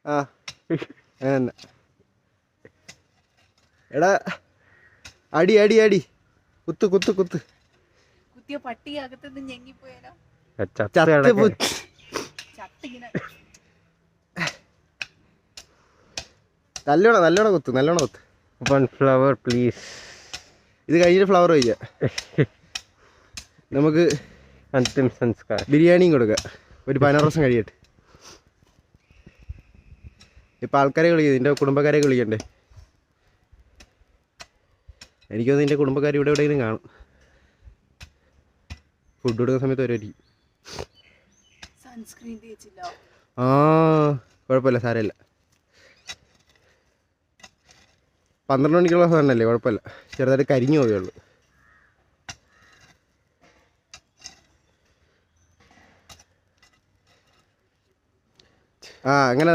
ആ അങ്ങനെ. എടാ അടി അടി അടി കുത്ത് കുത്ത് കുത്ത്. കുത്തിയ പട്ടി അകത്തുനിന്ന് ഞെങ്ങിപ്പോയാലോ? നല്ലോണം നല്ലോണം കുത്ത് നല്ലോണം കുത്ത്. 1 flower please. ഇത് കഴിഞ്ഞിട്ട് ഫ്ലവർ വയ്ക്കാം. നമുക്ക് അന്തിം സംസ്കാരം ബിരിയാണിയും കൊടുക്കാം. ഒരു 16 ദിവസം കഴിയട്ടെ. ഇപ്പം ആൾക്കാരെ വിളിക്കുന്നത് നിൻ്റെ കുടുംബക്കാരെ വിളിക്കണ്ടേ? എനിക്കൊന്നും നിൻ്റെ കുടുംബക്കാർ ഇവിടെ എവിടെയെങ്കിലും കാണും. ഫുഡ് കൊടുക്കുന്ന സമയത്ത് വരുമായിരിക്കും. സൺസ്ക്രീൻ തേച്ചില്ല. ആ കുഴപ്പമില്ല, സാരമില്ല. 12 മണിക്കുള്ള സാധനമല്ലേ, കുഴപ്പമില്ല. ചെറുതായിട്ട് കരിഞ്ഞു പോവുകയുള്ളൂ. ആ അങ്ങനെ